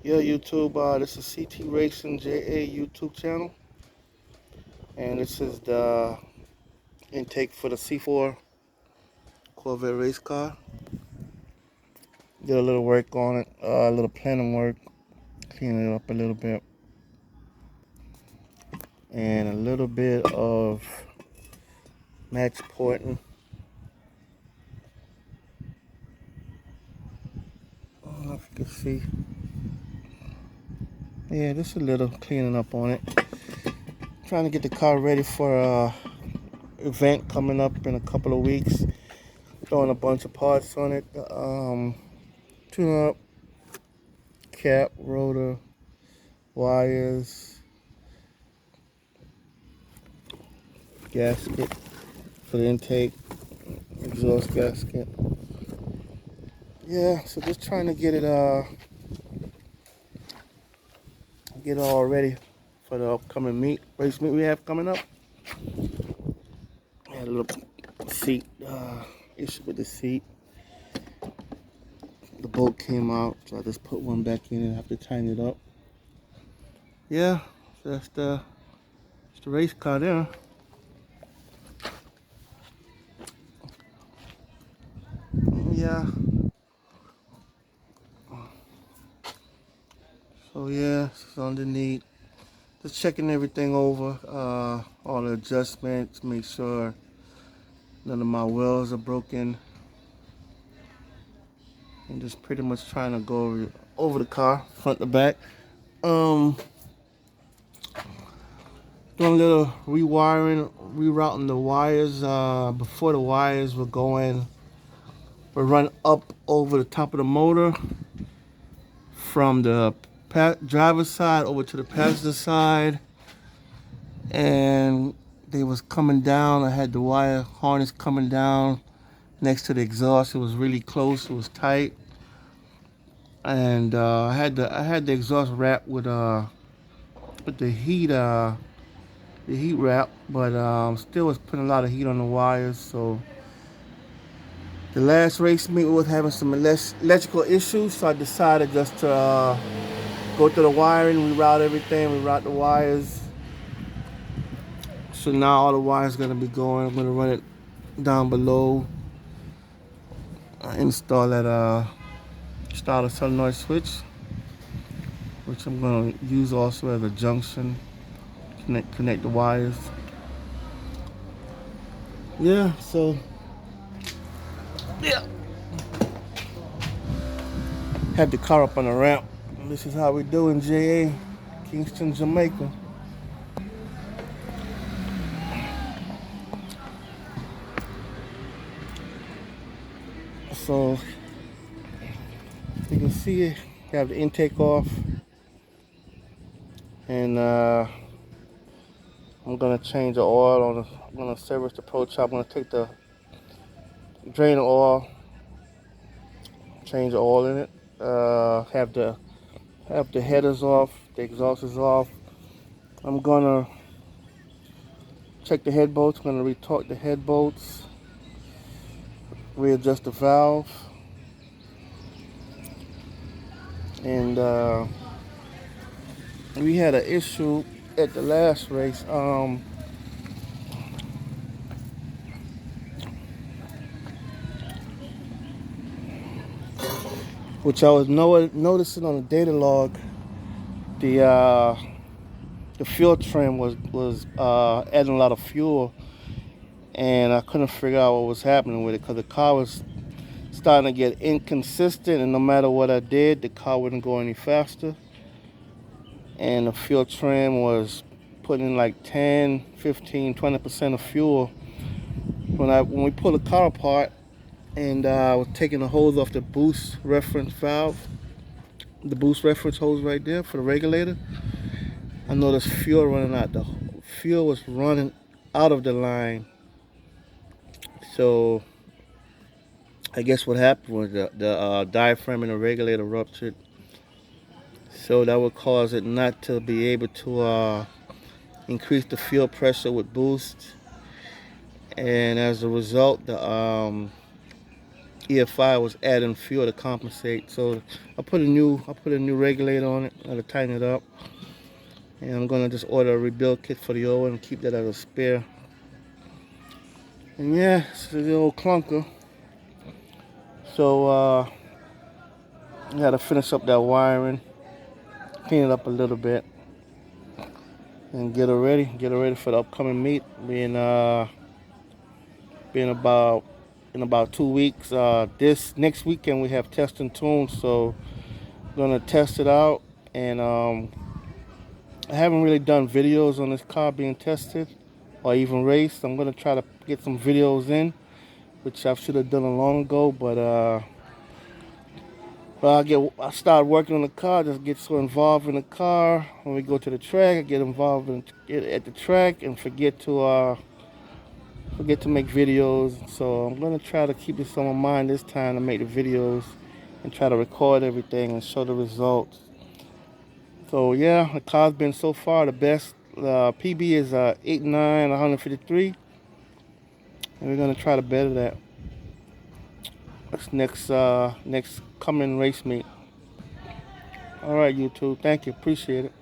Yeah, YouTube, this is CT Racing JA YouTube channel, and this is the intake for the C4 Corvette race car. Did a little work on it, a little planning work, cleaning it up a little bit, and a little bit of match porting. I don't know if you can see. Yeah, just a little cleaning up on it. Trying to get the car ready for a event coming up in a couple of weeks. Throwing a bunch of parts on it. Tune up, cap, rotor, wires, gasket for the intake, exhaust gasket. Yeah, so just trying to get it all ready for the upcoming race meet we have coming up. Had a little seat issue with the seat. The bolt came out, so I just put one back in and have to tighten it up. Yeah, so that's the race car there. Yeah. So yeah, it's underneath. Just checking everything over, all the adjustments, make sure none of my wheels are broken. And just pretty much trying to go over the car, front to back. Doing a little rewiring, rerouting the wires. Before the wires were run up over the top of the motor from the driver's side over to the passenger side. And they was coming down. I had the wire harness coming down next to the exhaust. It was really close. It was tight, and I had the exhaust wrapped with the heat wrap, but still was putting a lot of heat on the wires. So the last race meet was having some electrical issues, so I decided just to go through the wiring, reroute everything, reroute the wires. So now all the wires gonna be going. I'm gonna run it down below. Install that start a solenoid switch, which I'm gonna use also as a junction. Connect the wires. Yeah, so yeah. Had the car up on the ramp. This is how we do in JA, Kingston, Jamaica. So you can see it, have the intake off, and I'm gonna change the oil on the. I'm gonna service the Pro Chop. I'm gonna take the drain oil, change the oil in it. Have the headers off, the exhaust is off. I'm gonna check the head bolts. I'm gonna retorque the head bolts, readjust the valve, and we had an issue at the last race. Which I was noticing on the data log, the fuel trim was adding a lot of fuel, and I couldn't figure out what was happening with it because the car was starting to get inconsistent, and no matter what I did, the car wouldn't go any faster. And the fuel trim was putting like 10, 15, 20% of fuel. When we pulled the car apart and I was taking the hose off the boost reference valve, the boost reference hose right there for the regulator, I noticed fuel running out. The fuel was running out of the line. So I guess what happened was the diaphragm in the regulator ruptured. So that would cause it not to be able to increase the fuel pressure with boost. And as a result, EFI was adding fuel to compensate. So I put a new regulator on it. I gotta tighten it up. And I'm gonna just order a rebuild kit for the oil and keep that as a spare. And yeah, it's the old clunker. So I gotta finish up that wiring, clean it up a little bit, and get her ready for the upcoming meet. Being about in about 2 weeks. This next weekend we have test and tune, so I'm gonna test it out. And I haven't really done videos on this car being tested or even raced. I'm gonna try to get some videos in, which I should have done long ago, but I start working on the car, just get so involved in the car. When we go to the track, I get involved at the track and forget to make videos. So I'm gonna try to keep this on my mind this time to make the videos and try to record everything and show the results. So yeah, the car's been so far the best. PB is 89, 153, and we're gonna try to better that. That's next coming race meet. All right, YouTube. Thank you. Appreciate it.